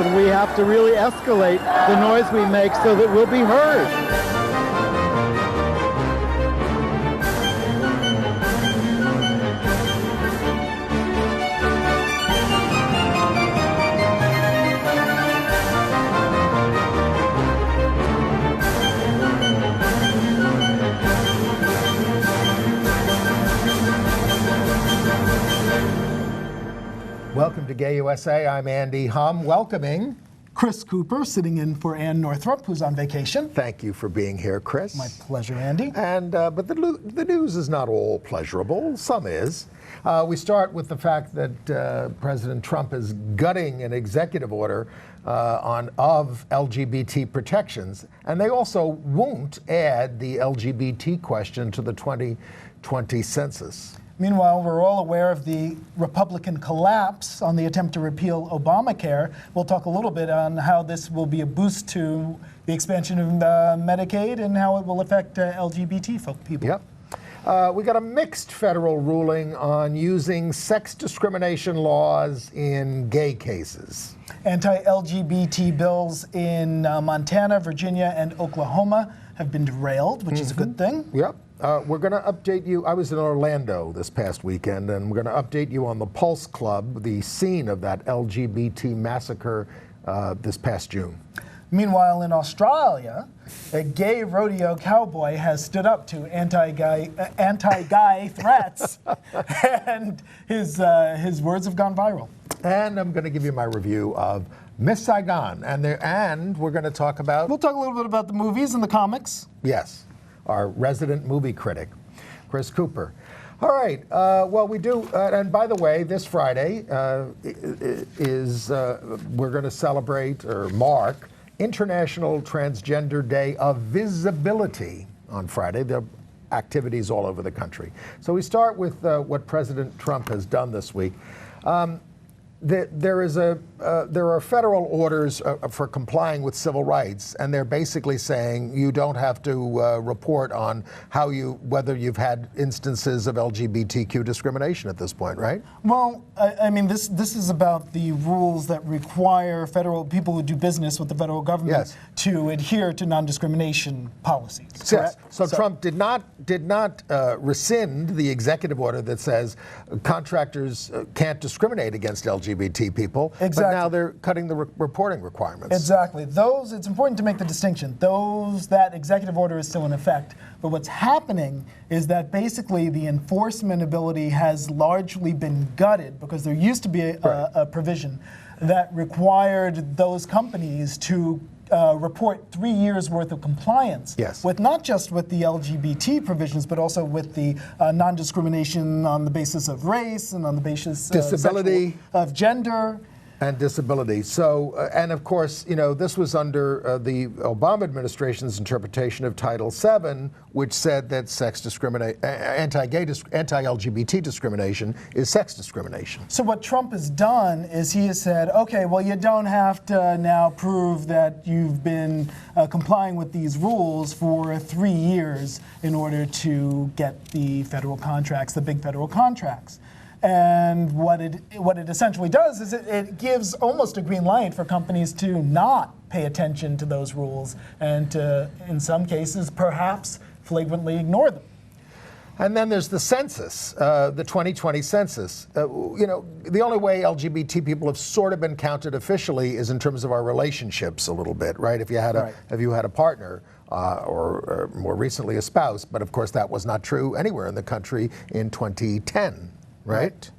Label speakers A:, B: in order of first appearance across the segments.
A: and we have to really escalate the noise we make so that we'll be heard.
B: Welcome to Gay USA. I'm Andy Humm, welcoming
C: Chris Cooper, sitting in for Ann Northrup, who's on vacation.
B: Thank you for being here, Chris.
C: My pleasure, Andy.
B: And but the news is not all pleasurable. Some is. We start with the fact that President Trump is gutting an executive order of LGBT protections, and they also won't add the LGBT question to the 2020 census.
C: Meanwhile, we're all aware of the Republican collapse on the attempt to repeal Obamacare. We'll talk a little bit on how this will be a boost to the expansion of Medicaid and how it will affect LGBT people.
B: Yep. We got a mixed federal ruling on using sex discrimination laws in gay cases.
C: Anti-LGBT bills in Montana, Virginia, and Oklahoma have been derailed, which is a good thing.
B: Yep. We're going to update you. I was in Orlando this past weekend, and we're going to update you on the Pulse Club, the scene of that LGBT massacre this past June.
C: Meanwhile, in Australia, a gay rodeo cowboy has stood up to anti-guy threats, and his words have gone viral.
B: And I'm going to give you my review of Miss Saigon, and we're going to talk about...
C: We'll talk a little bit about the movies and the comics.
B: Yes. Our resident movie critic, Chris Cooper. All right, well, we do, and by the way, this Friday we're going to celebrate or mark International Transgender Day of Visibility on Friday. There are activities all over the country. So we start with what President Trump has done this week. There are federal orders for complying with civil rights, and they're basically saying you don't have to report on whether you've had instances of LGBTQ discrimination at this point, right?
C: Well, I mean, this is about the rules that require federal people who do business with the federal government to adhere to non-discrimination policies.
B: Yes. So Trump did not rescind the executive order that says contractors can't discriminate against LGBT people, but now they're cutting the reporting requirements.
C: Exactly. It's important to make the distinction. That executive order is still in effect, but what's happening is that basically the enforcement ability has largely been gutted because there used to be a provision that required those companies to report 3 years worth of compliance with not just with the LGBT provisions, but also with the non-discrimination on the basis of race and on the basis
B: disability
C: of gender.
B: And disability. So, and of course, you know, this was under the Obama administration's interpretation of Title VII, which said that anti-LGBT discrimination is sex discrimination.
C: So what Trump has done is he has said, okay, well, you don't have to now prove that you've been complying with these rules for 3 years in order to get the federal contracts, the big federal contracts. And what it essentially does is it gives almost a green light for companies to not pay attention to those rules and to, in some cases, perhaps flagrantly ignore them.
B: And then there's the census, the 2020 census. You know, the only way LGBT people have sort of been counted officially is in terms of our relationships a little bit, right? If you had a partner or more recently a spouse, but of course that was not true anywhere in the country in 2010. Right?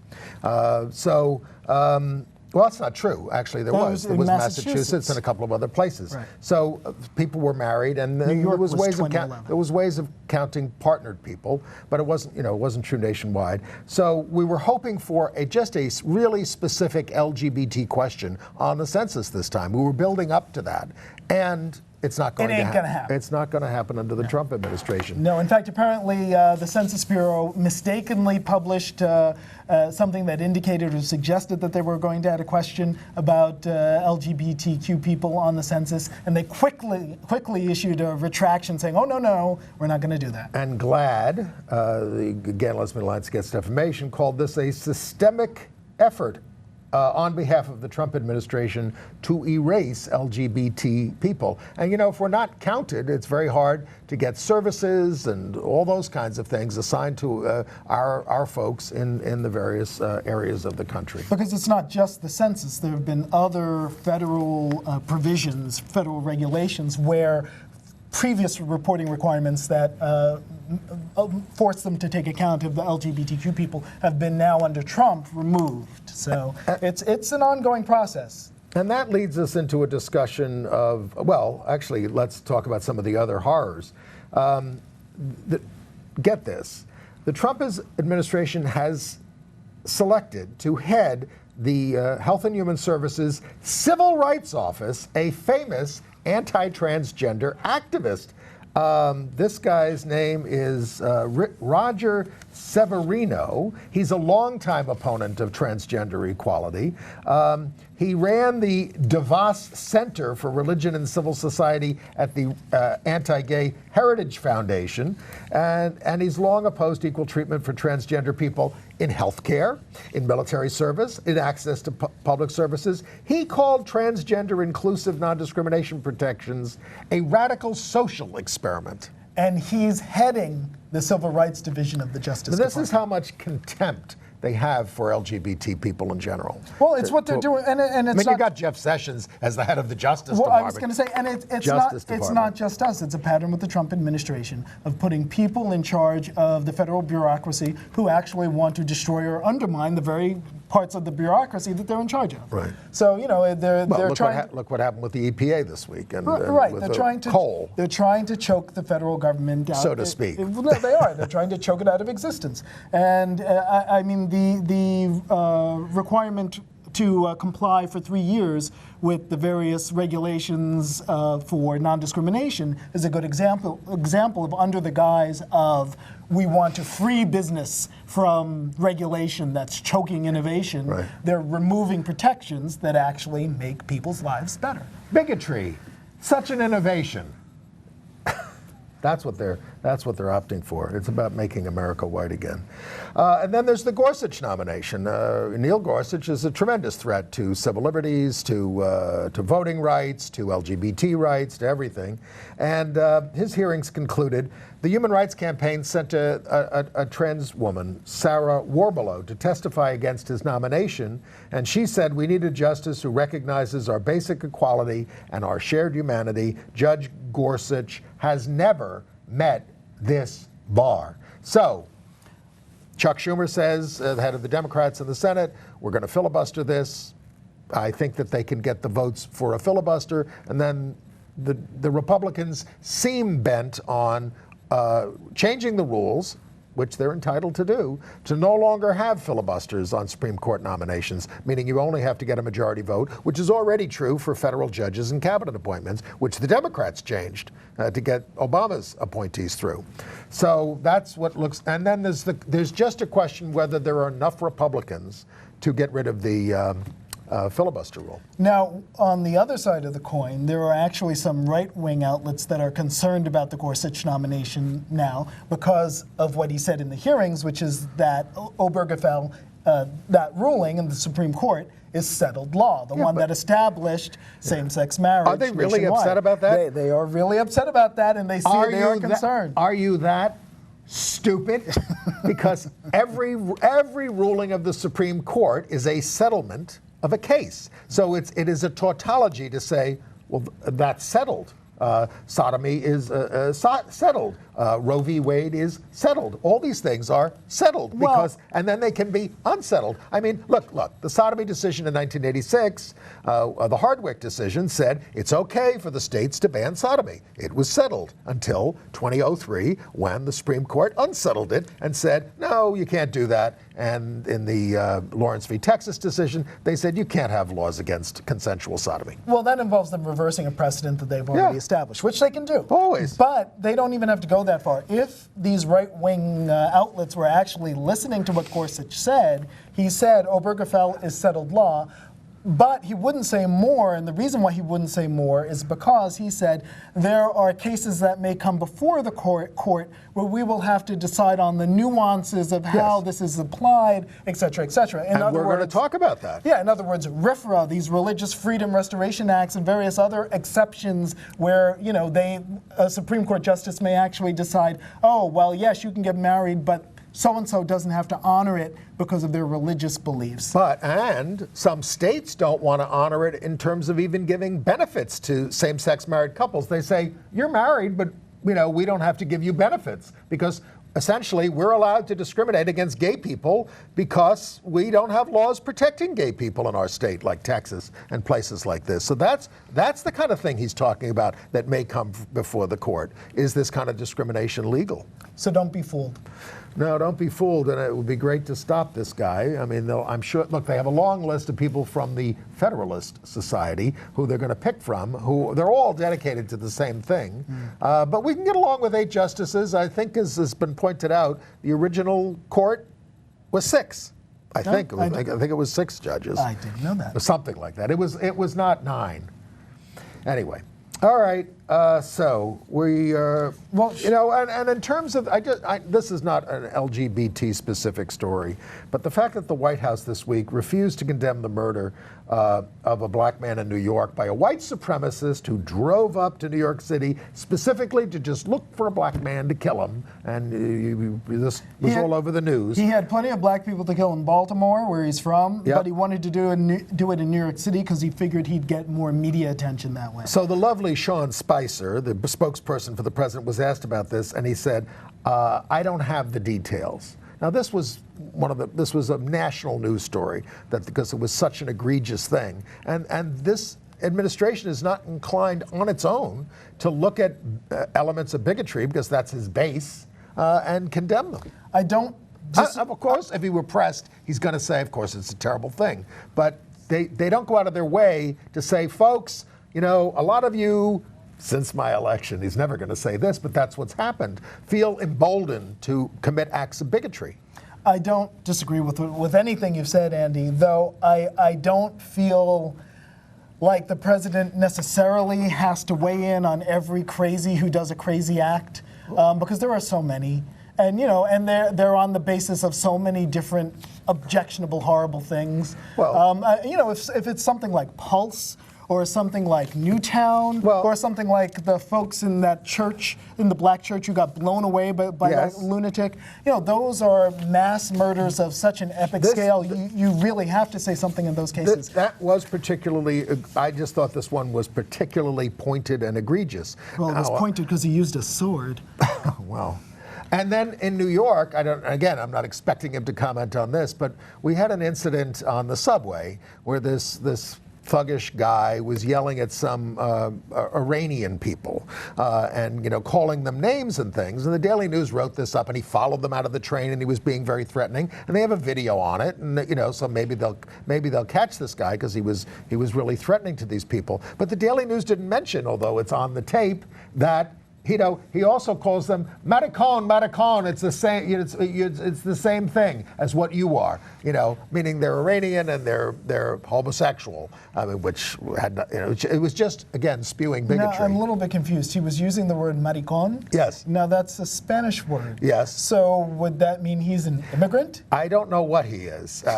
B: Well, that's not true. Actually, there was Massachusetts and a couple of other places. Right. So people were married, and there was ways of counting partnered people, but it wasn't true nationwide. So we were hoping for just a really specific LGBT question on the census this time. We were building up to that, and it's not going to happen. It's not going to happen under the Trump administration.
C: No, in fact, apparently the Census Bureau mistakenly published something that indicated or suggested that they were going to add a question about LGBTQ people on the census, and they quickly issued a retraction saying, oh, no, we're not going to do that.
B: And GLAAD, the Gay and Lesbian Alliance Against Defamation, called this a systemic effort on behalf of the Trump administration to erase LGBT people. And you know, if we're not counted, it's very hard to get services and all those kinds of things assigned to our folks in the various areas of the country.
C: Because it's not just the census. There have been other federal provisions, federal regulations, where previous reporting requirements that force them to take account of the LGBTQ people have been now under Trump removed. So it's an ongoing process.
B: And that leads us into a discussion of, well, actually, let's talk about some of the other horrors. Get this. The Trump administration has selected to head the Health and Human Services Civil Rights Office, a famous anti-transgender activist. This guy's name is Roger Severino. He's a longtime opponent of transgender equality. He ran the DeVos Center for Religion and Civil Society at the Anti-Gay Heritage Foundation, and he's long opposed equal treatment for transgender people in healthcare, in military service, in access to public services. He called transgender inclusive non-discrimination protections a radical social experiment.
C: And he's heading the Civil Rights Division of the Justice Department.
B: This is how much contempt they have for LGBT people in general.
C: Well, it's what they're doing, and it's
B: I mean,
C: not,
B: you got Jeff Sessions as the head of the Justice
C: well,
B: Department.
C: I was going to say, and it's
B: Department.
C: not just us. It's a pattern with the Trump administration of putting people in charge of the federal bureaucracy who actually want to destroy or undermine the very parts of the bureaucracy that they're in charge of.
B: Right.
C: So you know they're
B: look
C: trying.
B: look what happened with the EPA this week, and
C: Right,
B: with
C: they're trying to
B: coal.
C: They're trying to choke the federal government out,
B: so to speak.
C: No, they are. They're trying to choke it out of existence. And I mean the requirement to comply for 3 years with the various regulations for non-discrimination is a good example of under the guise of we want to free business from regulation that's choking innovation.
B: Right.
C: They're removing protections that actually make people's lives better.
B: Bigotry, such an innovation. That's what they're opting for. It's about making America white again. And then there's the Gorsuch nomination. Neil Gorsuch is a tremendous threat to civil liberties, to voting rights, to LGBT rights, to everything. And his hearings concluded. The Human Rights Campaign sent a trans woman, Sarah Warbelow, to testify against his nomination. And she said, "We need a justice who recognizes our basic equality and our shared humanity. Judge Gorsuch has never met this bar." So, Chuck Schumer says, the head of the Democrats in the Senate, we're going to filibuster this. I think that they can get the votes for a filibuster. And then the Republicans seem bent on changing the rules, which they're entitled to do, to no longer have filibusters on Supreme Court nominations, meaning you only have to get a majority vote, which is already true for federal judges and cabinet appointments, which the Democrats changed to get Obama's appointees through. So that's what looks, and then there's just a question whether there are enough Republicans to get rid of the filibuster rule.
C: Now, on the other side of the coin, there are actually some right-wing outlets that are concerned about the Gorsuch nomination now because of what he said in the hearings, which is that Obergefell, that ruling in the Supreme Court, is settled law, the one that established same-sex marriage.
B: Are they really
C: nationwide.
B: upset about that?
C: They are really upset about that, and they are concerned.
B: Are you that stupid? Because every ruling of the Supreme Court is a settlement of a case. So it is a tautology to say, well, that's settled. Sodomy is settled. Roe v. Wade is settled. All these things are settled because, and then they can be unsettled. I mean, look, the sodomy decision in 1986, the Hardwick decision said it's okay for the states to ban sodomy. It was settled until 2003 when the Supreme Court unsettled it and said, no, you can't do that. And in the Lawrence v. Texas decision, they said you can't have laws against consensual sodomy.
C: Well, that involves them reversing a precedent that they've already established, which they can do.
B: Always.
C: But they don't even have to go that far. If these right-wing outlets were actually listening to what Gorsuch said, he said Obergefell is settled law. But he wouldn't say more, and the reason why he wouldn't say more is because he said there are cases that may come before the court where we will have to decide on the nuances of how this is applied, et cetera, et cetera.
B: And we're going to talk about that.
C: Yeah, in other words, RFRA, these Religious Freedom Restoration Acts, and various other exceptions where, you know, a Supreme Court justice may actually decide, oh, well, yes, you can get married, but so-and-so doesn't have to honor it because of their religious beliefs.
B: And some states don't want to honor it in terms of even giving benefits to same-sex married couples. They say, you're married, but we don't have to give you benefits because essentially we're allowed to discriminate against gay people because we don't have laws protecting gay people in our state, like Texas and places like this. So that's the kind of thing he's talking about that may come before the court. Is this kind of discrimination legal?
C: So don't be fooled.
B: No, don't be fooled, and it would be great to stop this guy. I mean, I'm sure, look, they have a long list of people from the Federalist Society who they're going to pick from, who they're all dedicated to the same thing. But we can get along with 8 justices. I think, as has been pointed out, the original court was 6. I think it was 6 judges.
C: I didn't know that.
B: Or something like that. It was not 9. Anyway. All right, so we, and in terms of, this is not an LGBT specific story, but the fact that the White House this week refused to condemn the murder of a black man in New York by a white supremacist who drove up to New York City specifically to just look for a black man to kill him, and this was all over the news.
C: He had plenty of black people to kill in Baltimore, where he's from, but he wanted to do it in New York City because he figured he'd get more media attention that way.
B: So the lovely Sean Spicer, the spokesperson for the president, was asked about this, and he said, I don't have the details. Now, this was a national news story because it was such an egregious thing, and this administration is not inclined on its own to look at elements of bigotry because that's his base and condemn them.
C: I don't.
B: Of course, if he were pressed, he's going to say, of course, it's a terrible thing, but they don't go out of their way to say, folks, a lot of you, since my election, he's never going to say this, but that's what's happened, feel emboldened to commit acts of bigotry.
C: I don't disagree with anything you've said, Andy, though I don't feel like the president necessarily has to weigh in on every crazy who does a crazy act, because there are so many. And they're on the basis of so many different objectionable, horrible things. Well, if it's something like Pulse, or something like Newtown, or something like the folks in that church, in the black church who got blown away by that lunatic. Those are mass murders of such an epic scale. You really have to say something in those cases.
B: That was particularly, I just thought this one was particularly pointed and egregious.
C: Well, it was pointed because he used a sword.
B: Well. And then in New York, I'm not expecting him to comment on this, but we had an incident on the subway where this thuggish guy was yelling at some Iranian people and calling them names and things. And the Daily News wrote this up, and he followed them out of the train, and he was being very threatening. And they have a video on it, and so maybe they'll catch this guy because he was really threatening to these people. But the Daily News didn't mention, although it's on the tape, that he also calls them maricon. It's the same. It's the same thing as what you are. Meaning they're Iranian and they're homosexual. I mean, which had it was just again spewing bigotry.
C: Now, I'm a little bit confused. He was using the word maricon.
B: Yes.
C: Now that's a Spanish word.
B: Yes.
C: So would that mean he's an immigrant?
B: I don't know what he is. His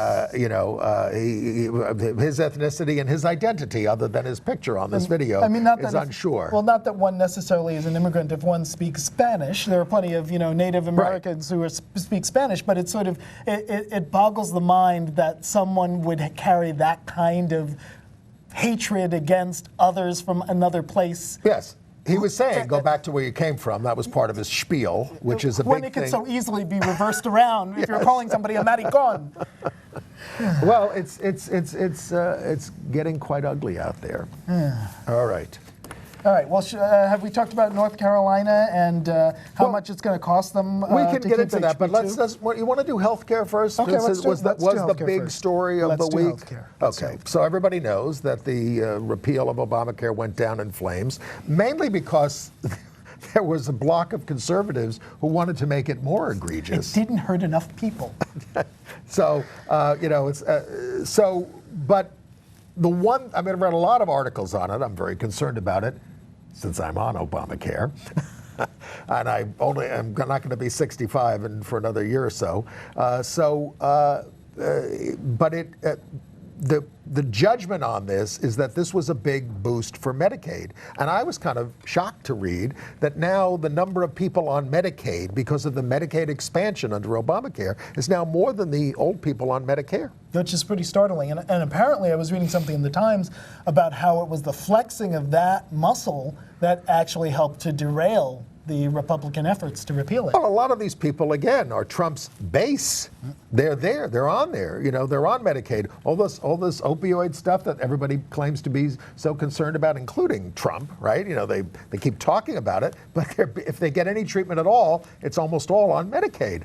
B: ethnicity and his identity, other than his picture on this video, is unsure.
C: Well, not that one necessarily is an immigrant if one speaks Spanish. There are plenty of Native Americans who speak Spanish, but it's sort of it boggles the mind that someone would carry that kind of hatred against others from another place.
B: Yes. He was saying, go back to where you came from. That was part of his spiel, which is a big thing.
C: When it can so easily be reversed around if you're calling somebody a maricon.
B: Well, it's getting quite ugly out there. All right.
C: All right. Well, have we talked about North Carolina and how much it's going to cost them?
B: We can get into that, but you want to do healthcare first?
C: Okay, let's do
B: the big story of the week.
C: Okay.
B: So everybody knows that the repeal of Obamacare went down in flames, mainly because there was a block of conservatives who wanted to make it more egregious.
C: It didn't hurt enough people.
B: So but I mean, I've read a lot of articles on it. I'm very concerned about it since I'm on Obamacare. And I'm not going to be 65 for another year or so. The judgment on this is that this was a big boost for Medicaid. And I was kind of shocked to read that now the number of people on Medicaid, because of the Medicaid expansion under Obamacare, is now more than the old people on Medicare.
C: Which is pretty startling. And apparently I was reading something in the Times about how it was the flexing of that muscle that actually helped to derail the Republican efforts to repeal it.
B: Well, a lot of these people, again, are Trump's base. They're there. They're on there. You know, they're on Medicaid. All this opioid stuff that everybody claims to be so concerned about, including Trump, right? You know, they keep talking about it, but if they get any treatment at all, it's almost all on Medicaid.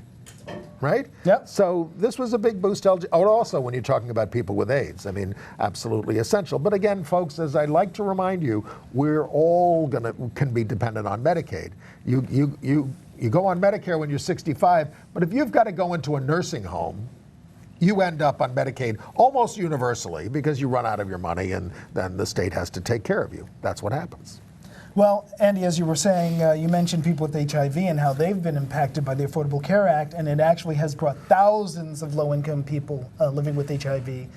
B: Right?
C: Yep.
B: So this was a big boost. Also, when you're talking about people with AIDS, I mean, absolutely essential. But again, folks, as I like to remind you, we're all can be dependent on Medicaid. You go on Medicare when you're 65, but if you've got to go into a nursing home, you end up on Medicaid almost universally because you run out of your money and then the state has to take care of you. That's what happens.
C: Well, Andy, as you were saying, you mentioned people with HIV and how they've been impacted by the Affordable Care Act, and it actually has brought thousands of low-income people living with HIV,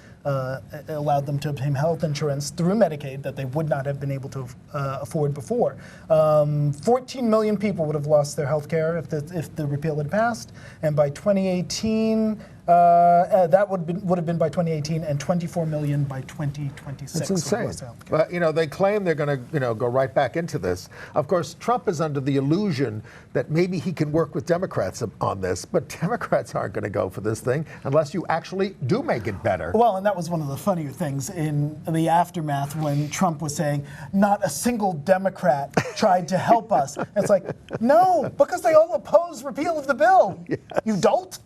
C: allowed them to obtain health insurance through Medicaid that they would not have been able to afford before. 14 million people would have lost their health care if the repeal had passed, and by 2018, that would have been by 2018, and 24 million by 2026.
B: That's insane. But you know, they claim they're going to go right back into this. Of course, Trump is under the illusion that maybe he can work with Democrats on this, but Democrats aren't going to go for this thing unless you actually do make it better.
C: Well, and that was one of the funnier things in the aftermath when Trump was saying, not a single Democrat tried to help us. It's like, no, because they all oppose repeal of the bill. Yes. You don't?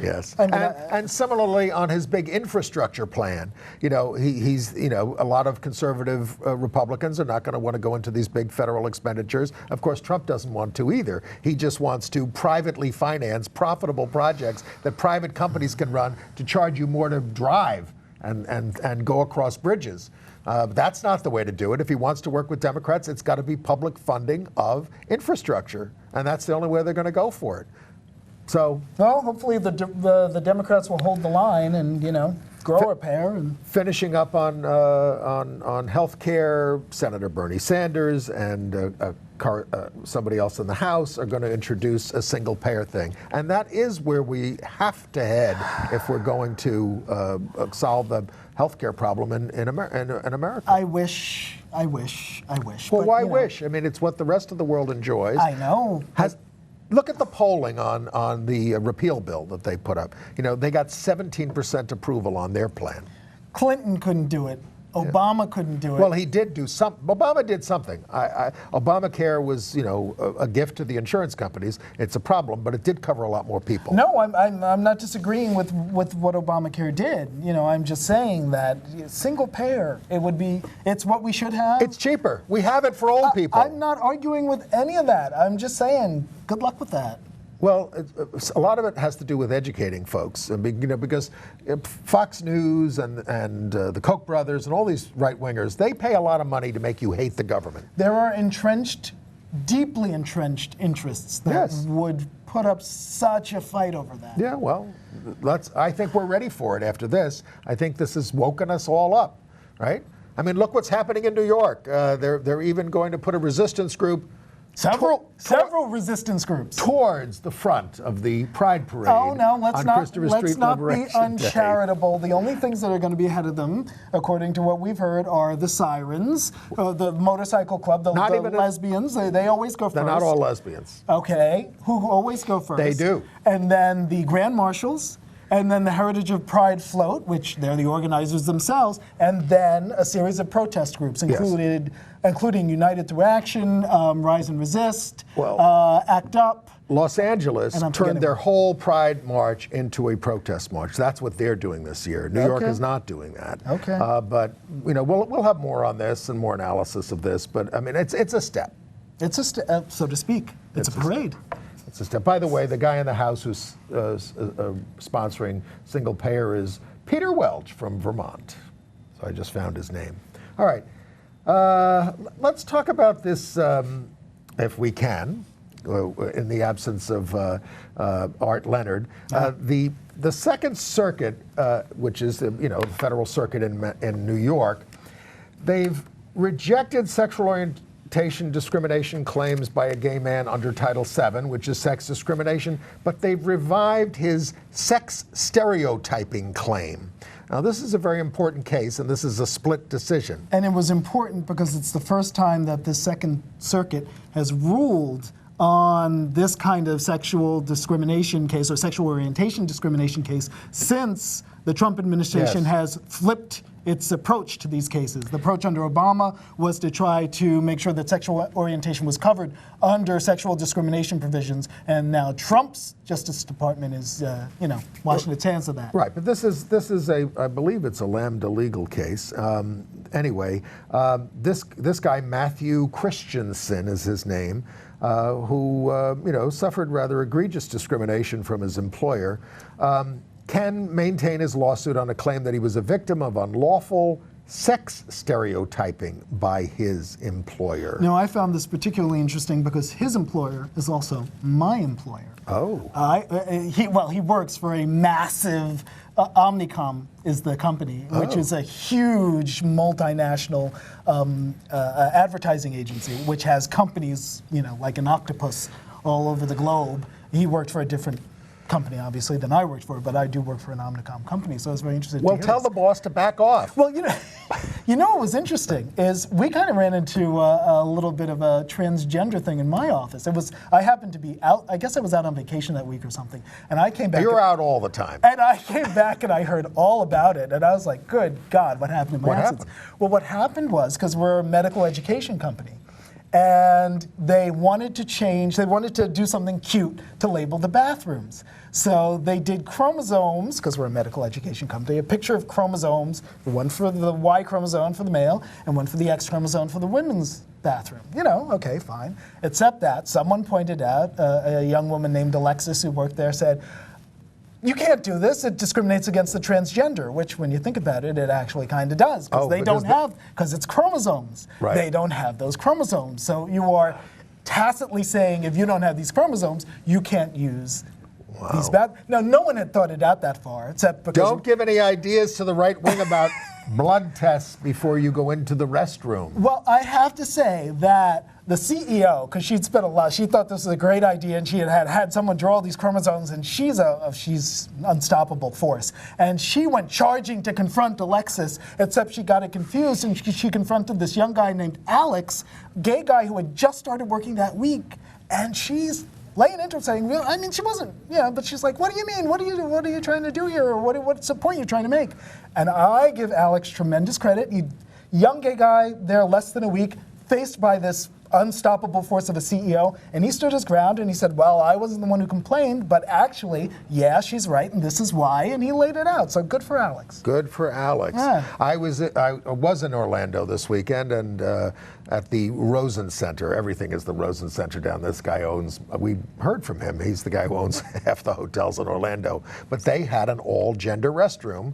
B: Yes, and similarly on his big infrastructure plan, you know, he's a lot of conservative Republicans are not going to want to go into these big federal expenditures. Of course, Trump doesn't want to either. He just wants to privately finance profitable projects that private companies can run to charge you more to drive and go across bridges. That's not the way to do it. If he wants to work with Democrats, it's got to be public funding of infrastructure, and that's the only way they're going to go for it. So,
C: well, hopefully the Democrats will hold the line and, you know, grow a pair. And
B: finishing up on health care, Senator Bernie Sanders and somebody else in the House are going to introduce a single payer thing, and that is where we have to head if we're going to solve the health care problem in America.
C: I wish.
B: Well,
C: But,
B: why wish? I mean, it's what the rest of the world enjoys.
C: I know.
B: Look at the polling on the repeal bill that they put up. You know, they got 17% approval on their plan.
C: Clinton couldn't do it. Obama couldn't do it.
B: Well, he did do something. Obama did something. Obamacare was, you know, a gift to the insurance companies. It's a problem, but it did cover a lot more people.
C: No, I'm not disagreeing with what Obamacare did. You know, I'm just saying that single payer, it's what we should have.
B: It's cheaper. We have it for old people.
C: I'm not arguing with any of that. I'm just saying, good luck with that.
B: Well, a lot of it has to do with educating folks, you know, because Fox News and the Koch brothers and all these right-wingers, they pay a lot of money to make you hate the government.
C: There are deeply entrenched interests that would put up such a fight over that.
B: Yeah, well, I think we're ready for it after this. I think this has woken us all up, right? I mean, look what's happening in New York. They're even going to put a resistance group
C: Several resistance groups
B: towards the front of the Pride Parade.
C: Oh no, let's not be
B: Day.
C: uncharitable. The only things that are going to be ahead of them, according to what we've heard, are the sirens, the motorcycle club, the lesbians. They always go first.
B: They're not all lesbians.
C: Okay, who always go first?
B: They do.
C: And then the grand marshals. And then the Heritage of Pride float, which they're the organizers themselves, and then a series of protest groups, including United Through Action, Rise and Resist, ACT UP.
B: Los Angeles turned their whole Pride March into a protest march. That's what they're doing this year. New York is not doing that.
C: Okay.
B: But you know, we'll have more on this and more analysis of this. But I mean, it's a step.
C: It's a step, so to speak. It's a parade.
B: It's a step. By the way, the guy in the House who's sponsoring single payer is Peter Welch from Vermont. So I just found his name. All right. Let's talk about this, if we can, in the absence of Art Leonard. The Second Circuit, which is the federal circuit in New York, they've rejected sexual orientation discrimination claims by a gay man under Title VII, which is sex discrimination, but they've revived his sex stereotyping claim. Now, this is a very important case, and this is a split decision.
C: And it was important because it's the first time that the Second Circuit has ruled on this kind of sexual discrimination case or sexual orientation discrimination case since the Trump administration has flipped its approach to these cases. The approach under Obama was to try to make sure that sexual orientation was covered under sexual discrimination provisions, and now Trump's Justice Department is, washing its hands of that.
B: Right, but this is I believe it's a lambda legal case. Anyway, this guy Matthew Christensen is his name, who suffered rather egregious discrimination from his employer. Can maintain his lawsuit on a claim that he was a victim of unlawful sex stereotyping by his employer.
C: Now, I found this particularly interesting because his employer is also my employer.
B: Oh.
C: He works for a massive, Omnicom is the company, which is a huge multinational advertising agency, which has companies, like an octopus all over the globe. He worked for a different company, obviously, than I worked for, but I do work for an Omnicom company, so I was very interested to hear
B: tell the boss to back off.
C: Well, what was interesting is we kind of ran into a little bit of a transgender thing in my office. I happened to be out, I guess I was out on vacation that week or something, and I came back.
B: You're out all the time.
C: And I came back and I heard all about it, and I was like, good God, what happened in my absence? Well, what happened was, because we're a medical education company, and they wanted to do something cute to label the bathrooms. So they did chromosomes, because we're a medical education company, a picture of chromosomes, one for the Y chromosome for the male, and one for the X chromosome for the women's bathroom. Okay, fine. Except that someone pointed out, a young woman named Alexis who worked there said, you can't do this, it discriminates against the transgender, which when you think about it, it actually kind of does, because it's chromosomes.
B: Right.
C: They don't have those chromosomes. So you are tacitly saying if you don't have these chromosomes, you can't use these Now, no one had thought it out that far, except because...
B: Don't give any ideas to the right wing about blood tests before you go into the restroom.
C: Well, I have to say that the CEO, because she thought this was a great idea, and she had someone draw all these chromosomes, and she's unstoppable force. And she went charging to confront Alexis, except she got it confused, and she confronted this young guy named Alex, gay guy who had just started working that week, and she's laying into it saying, she wasn't, but she's like, what do you mean? What are you trying to do here? Or what's the point you're trying to make? And I give Alex tremendous credit. Young gay guy there less than a week, faced by this unstoppable force of a CEO, and he stood his ground and he said, well, I wasn't the one who complained, but actually, yeah, she's right, and this is why, and he laid it out. So good for Alex.
B: Good for Alex.
C: Yeah.
B: I was in Orlando this weekend, and at the Rosen Center. Everything is the Rosen Center down. This guy owns, we heard from him, he's the guy who owns half the hotels in Orlando. But they had an all-gender restroom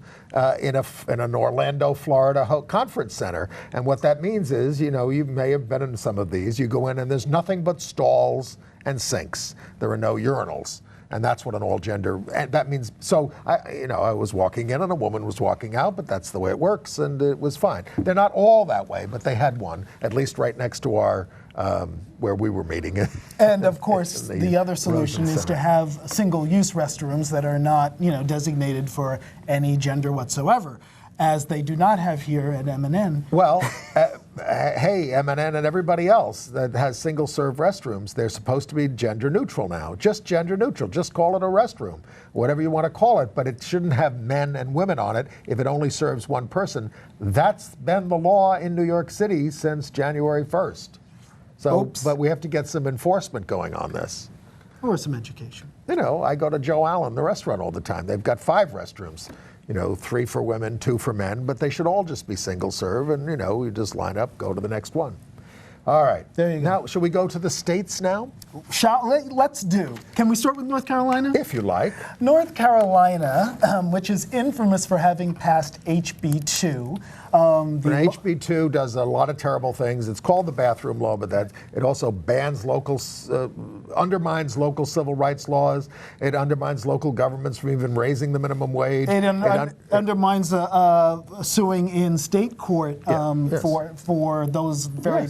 B: in an Orlando, Florida conference center. And what that means is, you may have been in some of these. You go in and there's nothing but stalls and sinks. There are no urinals. And that's what an all-gender, and that means, so I was walking in and a woman was walking out, but that's the way it works, and it was fine. They're not all that way, but they had one, at least right next to our, where we were meeting.
C: And of course, the other solution is to have single-use restrooms that are not, designated for any gender whatsoever, as they do not have here at M&N.
B: Well, hey, M&N and everybody else that has single-serve restrooms, they're supposed to be gender neutral now. Just gender neutral. Just call it a restroom, whatever you want to call it, but it shouldn't have men and women on it if it only serves one person. That's been the law in New York City since January 1st. So, but we have to get some enforcement going on this.
C: Or some education.
B: I go to Joe Allen, the restaurant, all the time. They've got 5 restrooms. 3 for women, 2 for men, but they should all just be single serve, and you just line up, go to the next one. All right.
C: There you go.
B: Now, should we go to the states now?
C: Let's do. Can we start with North Carolina?
B: If you like.
C: North Carolina, which is infamous for having passed HB 2.
B: HB 2 does a lot of terrible things. It's called the bathroom law, but it also bans undermines local civil rights laws. It undermines local governments from even raising the minimum wage.
C: It undermines suing in state court for those very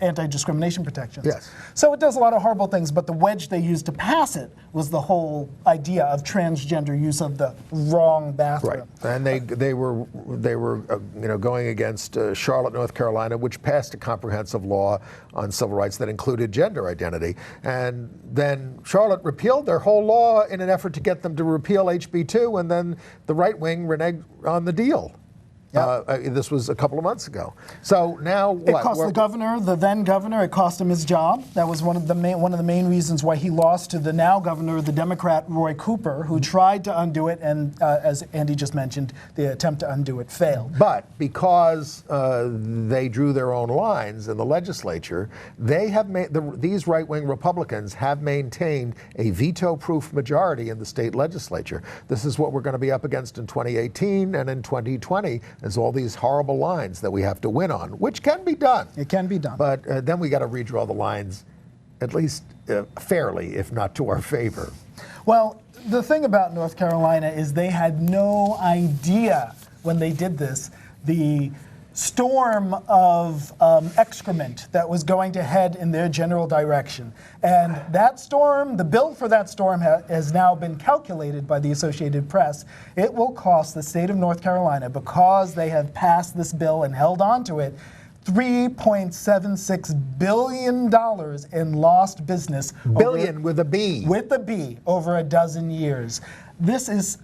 C: anti-discrimination protections.
B: Yes.
C: So it does a lot of horrible things, but the wedge they used to pass it was the whole idea of transgender use of the wrong bathroom.
B: Right, and they were going against Charlotte, North Carolina, which passed a comprehensive law on civil rights that included gender identity. And then Charlotte repealed their whole law in an effort to get them to repeal HB 2, and then the right wing reneged on the deal. Yep. This was a couple of months ago. So now what?
C: It cost the then governor, it cost him his job. That was one of the main reasons why he lost to the now governor, the Democrat Roy Cooper, who tried to undo it, and as Andy just mentioned, the attempt to undo it failed.
B: But because they drew their own lines in the legislature, they have these right-wing Republicans have maintained a veto-proof majority in the state legislature. This is what we're going to be up against in 2018 and in 2020. There's all these horrible lines that we have to win on, which can be done.
C: It can be done.
B: But then we got to redraw the lines, at least fairly, if not to our favor.
C: Well, the thing about North Carolina is they had no idea when they did this, the storm of excrement that was going to head in their general direction. And that storm, the bill for that storm has now been calculated by the Associated Press. It will cost the state of North Carolina, because they have passed this bill and held on to it, $3.76 billion in lost business.
B: Billion with a B.
C: With a B, over a dozen years. This is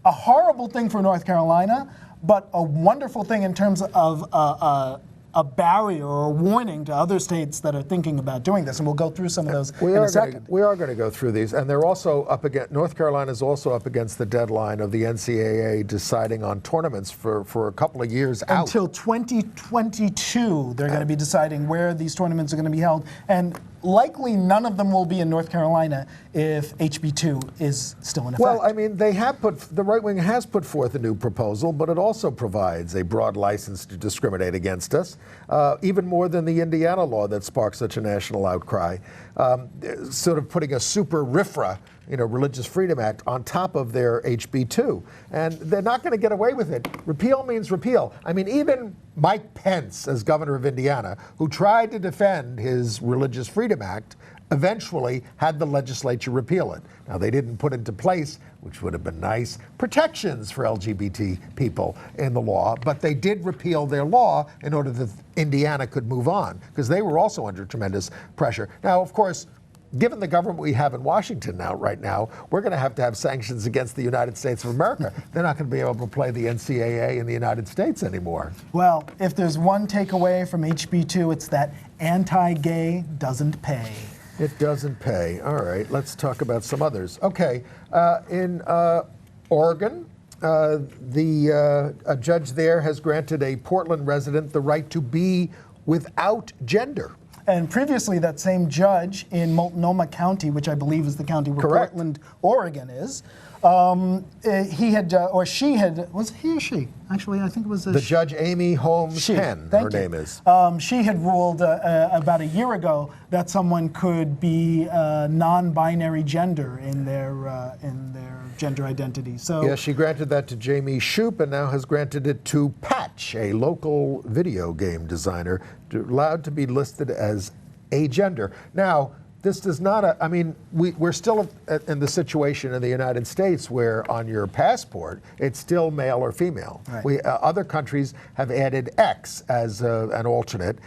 C: a horrible thing for North Carolina, but a wonderful thing in terms of a barrier or a warning to other states that are thinking about doing this. And we'll go through some of those in a second.
B: We are going to go through these. And they're also up against, North Carolina is also up against the deadline of the NCAA deciding on tournaments for a couple of years out.
C: Until 2022, they're going to be deciding where these tournaments are going to be held. And likely none of them will be in North Carolina if HB 2 is still in effect.
B: Well, I mean, the right wing has put forth a new proposal, but it also provides a broad license to discriminate against us, even more than the Indiana law that sparked such a national outcry, sort of putting a super RFRA, Religious Freedom Act, on top of their HB 2. And they're not going to get away with it. Repeal means repeal. I mean, even Mike Pence, as governor of Indiana, who tried to defend his Religious Freedom Act, eventually had the legislature repeal it. Now, they didn't put into place, which would have been nice, protections for LGBT people in the law, but they did repeal their law in order that Indiana could move on, because they were also under tremendous pressure. Now, of course, given the government we have in Washington right now, we're going to have sanctions against the United States of America. They're not going to be able to play the NCAA in the United States anymore.
C: Well, if there's one takeaway from HB 2, it's that anti-gay doesn't pay.
B: It doesn't pay. All right, let's talk about some others. Okay, in Oregon, a judge there has granted a Portland resident the right to be without gender.
C: And previously, that same judge in Multnomah County, which I believe is the county where Portland, Oregon is, he had, or she had, was he or she? Actually, I think it was
B: the Judge Amy Holmes Penn, her name is.
C: She had ruled about a year ago that someone could be non-binary gender in their gender identity. So
B: yeah, she granted that to Jamie Shoup, and now has granted it to Patch, a local video game designer, allowed to be listed as agender. Now, this does not, I mean, we're still in the situation in the United States where on your passport, it's still male or female. Right. Other countries have added X as an alternate.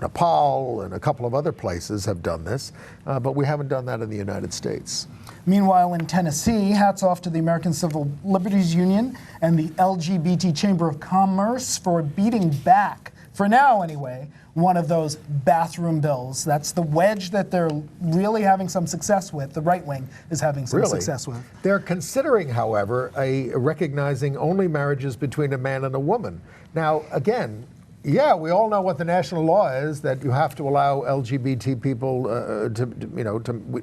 B: Nepal and a couple of other places have done this, but we haven't done that in the United States.
C: Meanwhile, in Tennessee, hats off to the American Civil Liberties Union and the LGBT Chamber of Commerce for beating back, for now anyway, one of those bathroom bills. That's the wedge that they're really having some success with. The right wing is having some success with.
B: They're considering, however, recognizing only marriages between a man and a woman. Now, again, Yeah, we all know what the national law is, that you have to allow LGBT people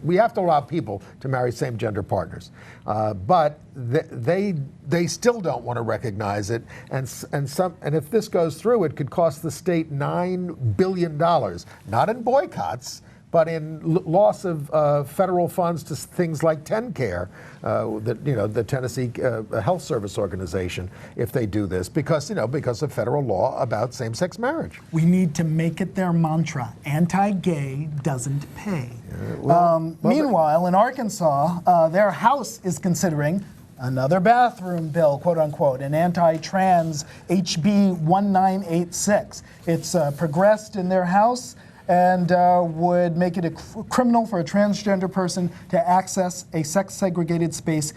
B: we have to allow people to marry same-gender partners. But they still don't want to recognize it, and if this goes through, it could cost the state $9 billion, not in boycotts, but in loss of federal funds to things like TennCare, the Tennessee Health Service Organization, if they do this, because of federal law about same-sex marriage.
C: We need to make it their mantra: anti-gay doesn't pay. Meanwhile, in Arkansas, their House is considering another bathroom bill, quote unquote, an anti-trans HB 1986. It's progressed in their House and would make it criminal for a transgender person to access a sex-segregated space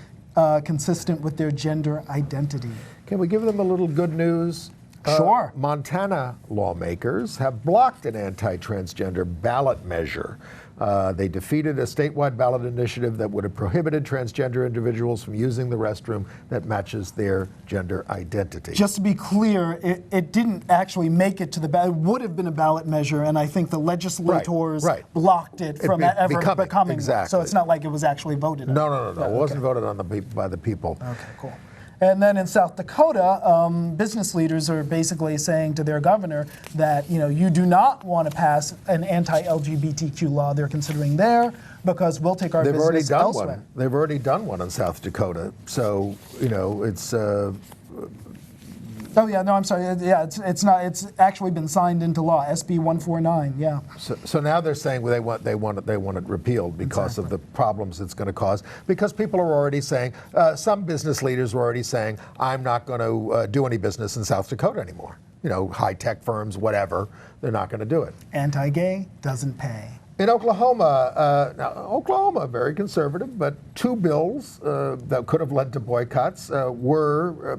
C: consistent with their gender identity.
B: Can we give them a little good news?
C: Sure.
B: Montana lawmakers have blocked an anti-transgender ballot measure. They defeated a statewide ballot initiative that would have prohibited transgender individuals from using the restroom that matches their gender identity.
C: Just to be clear, it didn't actually make it to the ballot. It would have been a ballot measure, and I think the legislators blocked it from ever becoming.
B: Exactly.
C: So it's not like it was actually voted on.
B: No. It wasn't voted on by the people.
C: Okay, cool. And then in South Dakota, business leaders are basically saying to their governor that, you do not want to pass an anti-LGBTQ law they're considering there, because we'll take our business elsewhere.
B: They've already done one in South Dakota. So, it's...
C: Oh yeah, no, I'm sorry. Yeah, it's not. It's actually been signed into law. SB 149. Yeah.
B: So now they're saying they want it repealed because of the problems it's going to cause. Because people are already saying, some business leaders are already saying, I'm not going to do any business in South Dakota anymore. High tech firms, whatever. They're not going to do it.
C: Anti-gay doesn't pay.
B: In Oklahoma, Oklahoma, very conservative, but two bills that could have led to boycotts were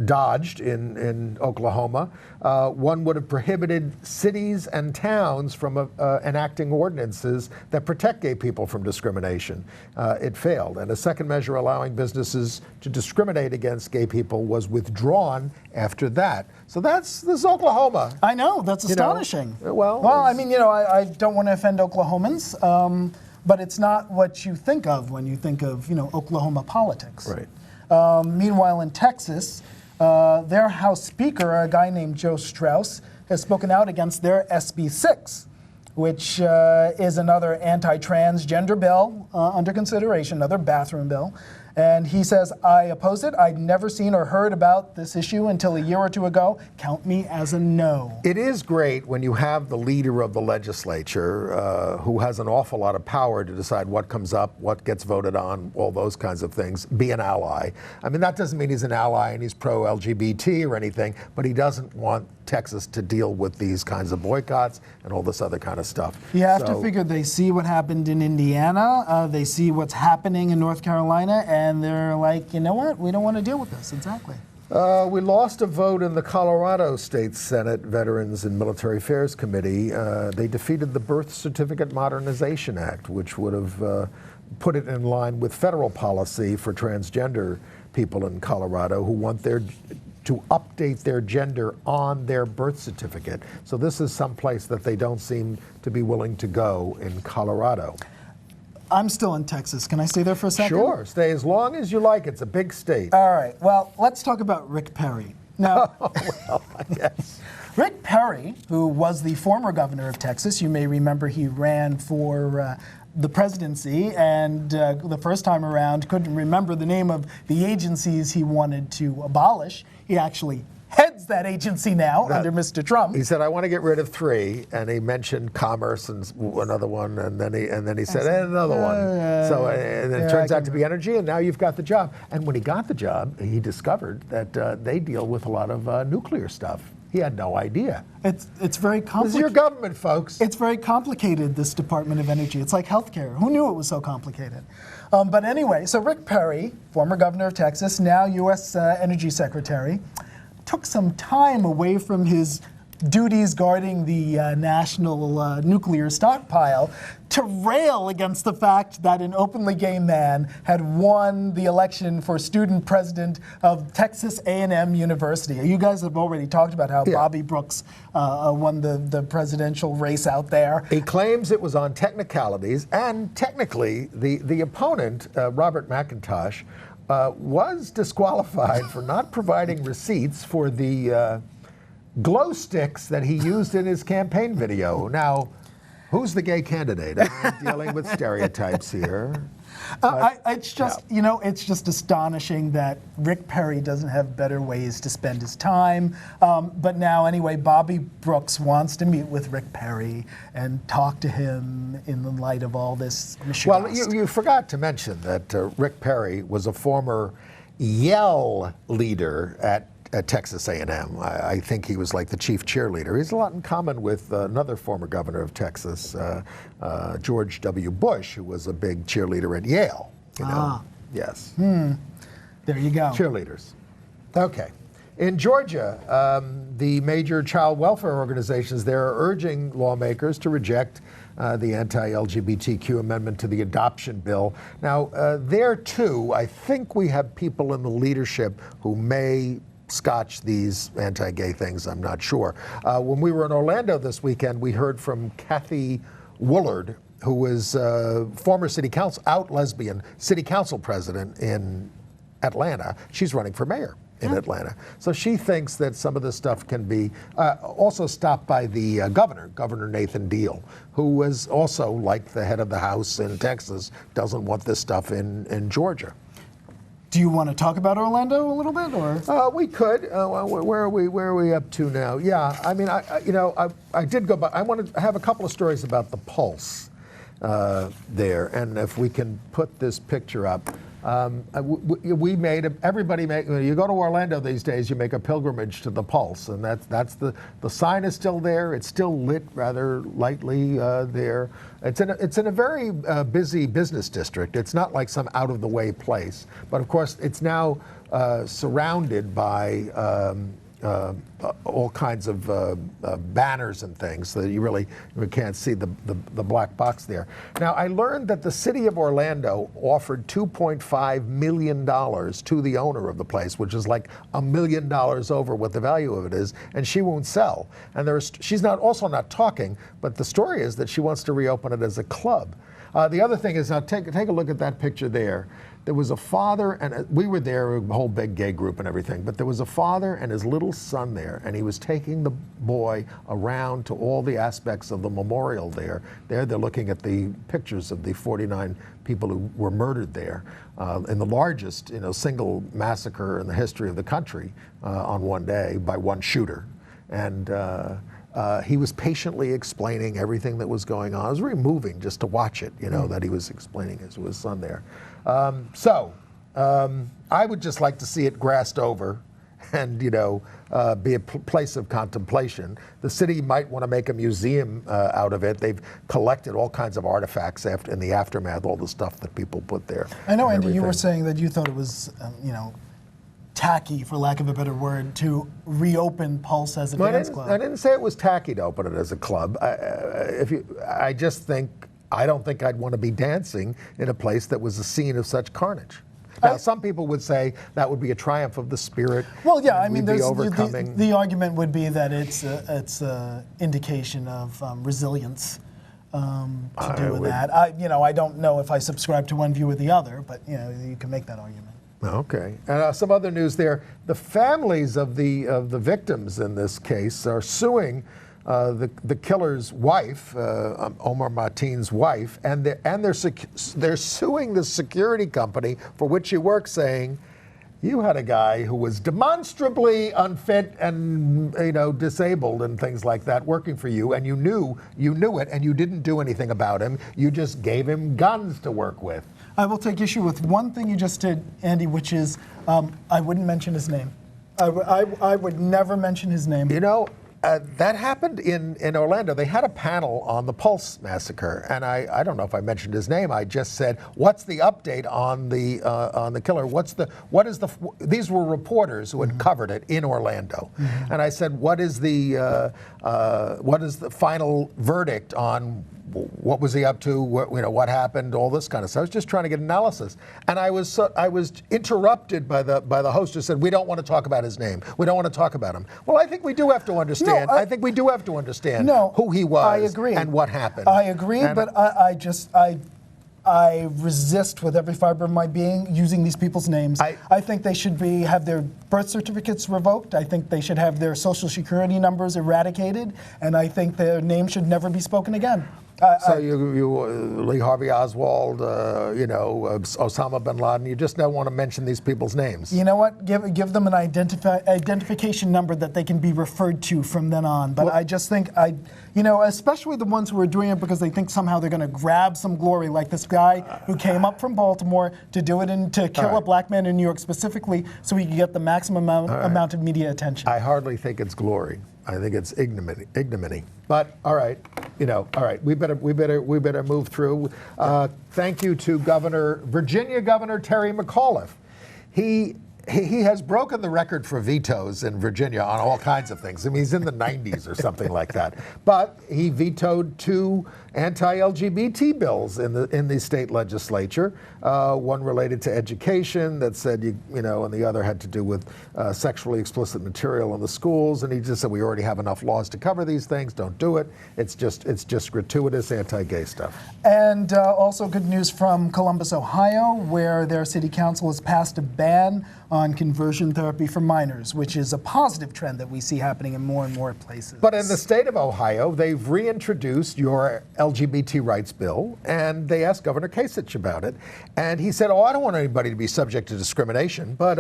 B: dodged in Oklahoma. One would have prohibited cities and towns from enacting ordinances that protect gay people from discrimination. It failed. And a second measure allowing businesses to discriminate against gay people was withdrawn after that. So this is Oklahoma.
C: I know, that's astonishing. I don't want to offend Oklahomans, but it's not what you think of when you think of, Oklahoma politics.
B: Right.
C: Meanwhile, in Texas, their House Speaker, a guy named Joe Strauss, has spoken out against their SB 6, which is another anti-transgender bill under consideration, another bathroom bill. And he says, I oppose it. I'd never seen or heard about this issue until a year or two ago. Count me as a no.
B: It is great when you have the leader of the legislature who has an awful lot of power to decide what comes up, what gets voted on, all those kinds of things, be an ally. I mean, that doesn't mean he's an ally and he's pro-LGBT or anything, but he doesn't want Texas to deal with these kinds of boycotts and all this other kind of stuff.
C: You have to figure they see what happened in Indiana, they see what's happening in North Carolina, and they're like, you know what, we don't want to deal with this. Exactly.
B: We lost a vote in the Colorado State Senate Veterans and Military Affairs Committee. They defeated the Birth Certificate Modernization Act, which would have put it in line with federal policy for transgender people in Colorado who want to update their gender on their birth certificate. So this is someplace that they don't seem to be willing to go in Colorado.
C: I'm still in Texas. Can I stay there for a second?
B: Sure, stay as long as you like. It's a big state.
C: All right, well, let's talk about Rick Perry. Now,
B: yes.
C: Rick Perry, who was the former governor of Texas, you may remember he ran for the presidency, and the first time around couldn't remember the name of the agencies he wanted to abolish. He actually heads that agency now under Mr. Trump.
B: He said, I want to get rid of 3, and he mentioned commerce and another one, and then he said, and another one. So and then it turns out to be energy, and now you've got the job. And when he got the job, he discovered that they deal with a lot of nuclear stuff. He had no idea.
C: It's very complicated.
B: This is your government, folks.
C: It's very complicated, this Department of Energy. It's like healthcare. Who knew it was so complicated? But anyway, so Rick Perry, former governor of Texas, now U.S. Energy Secretary, took some time away from his duties guarding the national nuclear stockpile to rail against the fact that an openly gay man had won the election for student president of Texas A&M University. You guys have already talked about how Bobby Brooks won the presidential race out there.
B: He claims it was on technicalities, and technically the opponent, Robert McIntosh, was disqualified for not providing receipts for the glow sticks that he used in his campaign video. Now, who's the gay candidate? I'm dealing with stereotypes here.
C: It's just, you know, it's just astonishing that Rick Perry doesn't have better ways to spend his time. But now, anyway, Bobby Brooks wants to meet with Rick Perry and talk to him in the light of all this mishegoss.
B: Well, you forgot to mention that Rick Perry was a former Yell leader at Texas A&M. I think he was like the chief cheerleader. He has a lot in common with another former governor of Texas, George W. Bush, who was a big cheerleader at Yale. You know? Yes.
C: There you go.
B: Cheerleaders. Okay. In Georgia, the major child welfare organizations there are urging lawmakers to reject the anti-LGBTQ amendment to the adoption bill. Now, there too, I think we have people in the leadership who may scotch these anti-gay things, I'm not sure. When we were in Orlando this weekend, we heard from Kathy Woolard, who was former city council, out lesbian city council president in Atlanta. She's running for mayor in Atlanta. So she thinks that some of this stuff can be also stopped by the Governor Nathan Deal, who was also, like the head of the House in Texas, doesn't want this stuff in Georgia.
C: Do you want to talk about Orlando a little bit, or?
B: We could. Where are we up to now? Yeah, I mean, I did go by. I want to have a couple of stories about the Pulse there, and if we can put this picture up. Everybody when you go to Orlando these days, you make a pilgrimage to the Pulse, and that's the sign is still there. It's still lit rather lightly there. It's in a very busy business district. It's not like some out of the way place, but of course it's now surrounded by all kinds of banners and things, so that you can't see the black box there. Now, I learned that the city of Orlando offered $2.5 million to the owner of the place, which is like $1 million over what the value of it is, and she won't sell. And she's also not talking, but the story is that she wants to reopen it as a club. The other thing is, now take a look at that picture there. There was a father, and we were there, a whole big gay group and everything, but there was a father and his little son there, and he was taking the boy around to all the aspects of the memorial there. They're looking at the pictures of the 49 people who were murdered there in the largest, single massacre in the history of the country on one day by one shooter. And he was patiently explaining everything that was going on. It was very moving just to watch it, that he was explaining to his son there. I would just like to see it grassed over and, be a place of contemplation. The city might want to make a museum out of it. They've collected all kinds of artifacts in the aftermath, all the stuff that people put there.
C: I know, Andy, you were saying that you thought it was, tacky, for lack of a better word, to reopen Pulse as a dance club.
B: I didn't say it was tacky to open it as a club. I don't think I'd want to be dancing in a place that was a scene of such carnage. Now, some people would say that would be a triumph of the spirit.
C: Well, yeah, I mean,
B: overcoming.
C: The argument would be that it's an indication of resilience to do with that. I don't know if I subscribe to one view or the other, but you can make that argument.
B: Okay. Some other news there. The families of the victims in this case are suing the killer's wife, Omar Mateen's wife, and they're suing the security company for which he works, saying, you had a guy who was demonstrably unfit and disabled and things like that working for you, and you knew it, and you didn't do anything about him. You just gave him guns to work with.
C: I will take issue with one thing you just did, Andy, which is I wouldn't mention his name. I would never mention his name.
B: That happened in Orlando. They had a panel on the Pulse massacre, and I don't know if I mentioned his name. I just said, "What's the update on the killer? These were reporters who had covered it in Orlando, and I said, what is the final verdict on?" What was he up to? What happened? All this kind of stuff. I was just trying to get analysis, and I was interrupted by the host who said, "We don't want to talk about his name. We don't want to talk about him." Well, I think we do have to understand. I think we do have to understand who he was.
C: I agree.
B: And what happened.
C: I agree, but I resist with every fiber of my being using these people's names. I think they should have their birth certificates revoked. I think they should have their social security numbers eradicated, and I think their name should never be spoken again.
B: You Lee Harvey Oswald, Osama bin Laden, you just don't want to mention these people's names.
C: You know what? Give them an identification number that they can be referred to from then on. But I just think, especially the ones who are doing it because they think somehow they're going to grab some glory, like this guy who came up from Baltimore to do it and to kill a black man in New York specifically so he could get the maximum amount of media attention.
B: I hardly think it's glory. I think it's ignominy. But all right, we better move through. Thank you to Virginia Governor Terry McAuliffe. He has broken the record for vetoes in Virginia on all kinds of things. I mean, he's in the 90s or something like that. But he vetoed 2 anti-LGBT bills in the state legislature. One related to education that said, and the other had to do with sexually explicit material in the schools. And he just said, we already have enough laws to cover these things. Don't do it. It's just gratuitous anti-gay stuff.
C: And also good news from Columbus, Ohio, where their city council has passed a ban on conversion therapy for minors, which is a positive trend that we see happening in more and more places.
B: But in the state of Ohio, they've reintroduced your LGBT rights bill, and they asked Governor Kasich about it. And he said, I don't want anybody to be subject to discrimination, but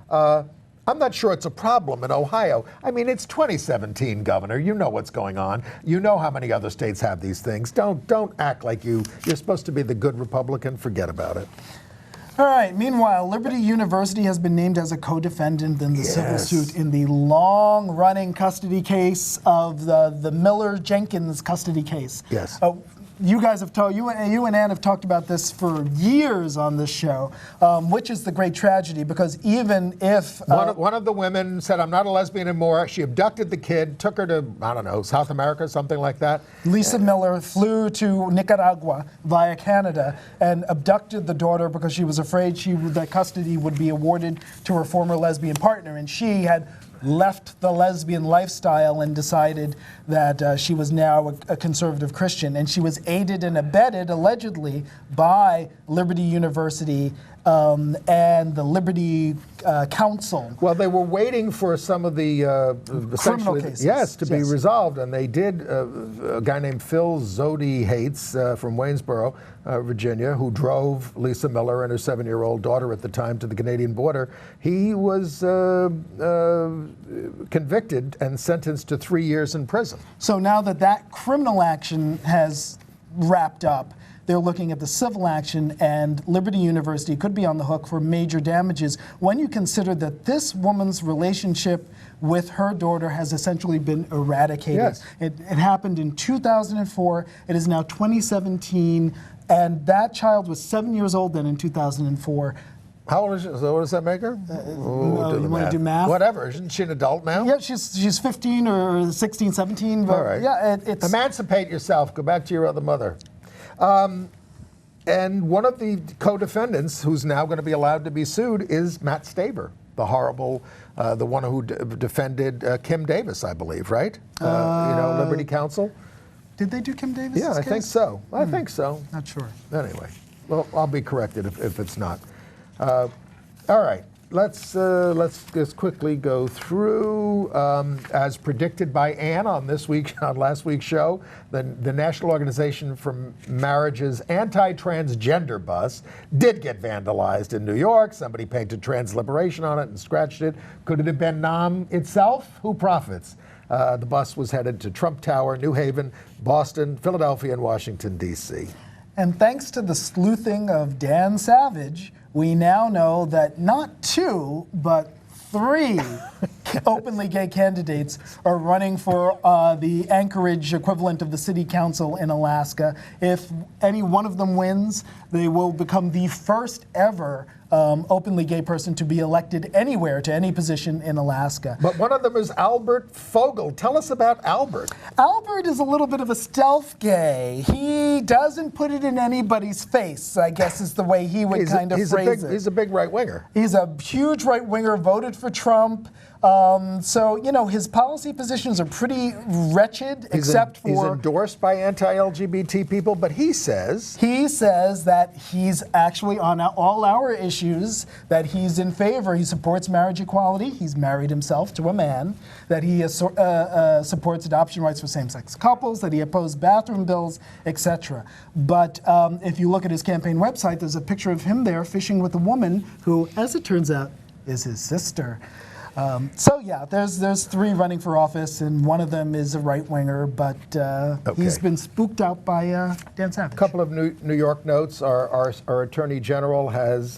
B: I'm not sure it's a problem in Ohio. I mean, it's 2017, Governor. You know what's going on. You know how many other states have these things. Don't act like you're supposed to be the good Republican. Forget about it.
C: All right. Meanwhile, Liberty University has been named as a co-defendant in the civil suit in the long-running custody case of the Miller-Jenkins custody case.
B: Yes.
C: You guys have you and Ann have talked about this for years on this show, which is the great tragedy, because even if...
B: one of the women said, I'm not a lesbian anymore. She abducted the kid, took her to, I don't know, South America, something like that.
C: Lisa Miller flew to Nicaragua via Canada and abducted the daughter because she was afraid that custody would be awarded to her former lesbian partner. And she had left the lesbian lifestyle and decided that she was now a conservative Christian. And she was aided and abetted, allegedly, by Liberty University and the Liberty Council.
B: Well, they were waiting for some of the
C: criminal cases.
B: Yes, to be resolved, and they did. A guy named Phil Zodi Hates from Waynesboro, Virginia, who drove Lisa Miller and her 7-year-old daughter at the time to the Canadian border. He was convicted and sentenced to 3 years in prison.
C: So now that criminal action has wrapped up, they're looking at the civil action, and Liberty University could be on the hook for major damages when you consider that this woman's relationship with her daughter has essentially been eradicated.
B: Yes.
C: It happened in 2004. It is now 2017, and that child was 7 years old then in 2004.
B: How old is she? So what does that make her?
C: You want to do math?
B: Whatever. Isn't she an adult now?
C: Yeah, she's 15 or 16, 17. But
B: all right.
C: Yeah, it's...
B: Emancipate yourself. Go back to your other mother. And one of the co-defendants who's now going to be allowed to be sued is Matt Staver, the horrible, the one who defended Kim Davis, I believe, right? Liberty Counsel.
C: Did they do Kim Davis?
B: Yeah, I think so. I think so.
C: Not sure.
B: Anyway, well, I'll be corrected if it's not. All right. Let's just quickly go through, as predicted by Ann on last week's show, the National Organization for Marriage's anti-transgender bus did get vandalized in New York. Somebody painted trans liberation on it and scratched it. Could it have been NAM itself? Who profits? The bus was headed to Trump Tower, New Haven, Boston, Philadelphia, and Washington, D.C.
C: And thanks to the sleuthing of Dan Savage, we now know that not 2, but 3 openly gay candidates are running for the Anchorage equivalent of the city council in Alaska. If any one of them wins, they will become the first ever openly gay person to be elected anywhere to any position in Alaska.
B: But one of them is Albert Fogel. Tell us about Albert.
C: Albert is a little bit of a stealth gay. He doesn't put it in anybody's face, I guess is the way he would kind of phrase it.
B: He's a big right-winger.
C: He's a huge right-winger, voted for Trump. So, you know, his policy positions are pretty wretched, except for...
B: He's endorsed by anti-LGBT people, but he says...
C: He says that he's actually on all our issues, that he's in favor. He supports marriage equality. He's married himself to a man. That he supports adoption rights for same-sex couples, that he opposed bathroom bills, etc. But if you look at his campaign website, there's a picture of him there fishing with a woman who, as it turns out, is his sister. So yeah, there's 3 running for office, and one of them is a right-winger, but he's been spooked out by Dan Savage.
B: A couple of New York notes. Our Attorney General has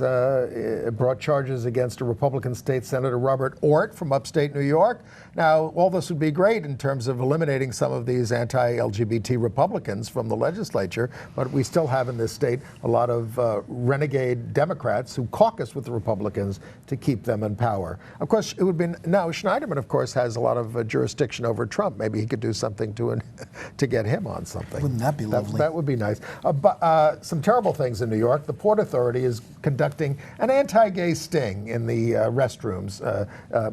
B: brought charges against a Republican State Senator Robert Ortt from upstate New York. Now, all this would be great in terms of eliminating some of these anti-LGBT Republicans from the legislature, but we still have in this state a lot of renegade Democrats who caucus with the Republicans to keep them in power. Of course, it would be now Schneiderman, of course, has a lot of jurisdiction over Trump. Maybe he could do something to get him on something.
C: Wouldn't that be lovely?
B: That would be nice. But some terrible things in New York. The Port Authority is conducting an anti-gay sting in the restrooms,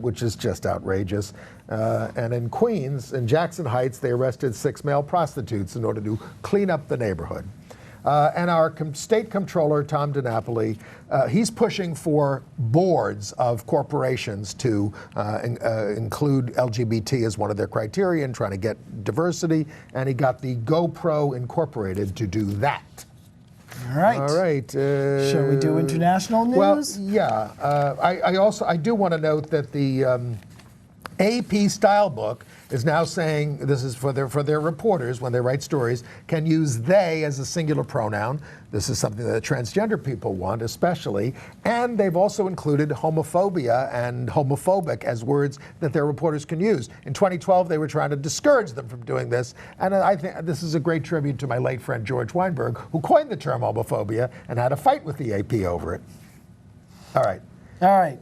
B: which is just outrageous. And in Queens, in Jackson Heights, they arrested 6 male prostitutes in order to clean up the neighborhood. And our state comptroller, Tom DiNapoli, he's pushing for boards of corporations to include LGBT as one of their criteria and trying to get diversity. And he got the GoPro Incorporated to do that.
C: All right.
B: All right.
C: Shall we do international news?
B: Well, yeah. I do want to note that the AP style book is now saying, this is for their reporters when they write stories, can use they as a singular pronoun. This is something that transgender people want especially. And they've also included homophobia and homophobic as words that their reporters can use. In 2012, they were trying to discourage them from doing this. And I think this is a great tribute to my late friend George Weinberg, who coined the term homophobia and had a fight with the AP over it. All right.
C: All right.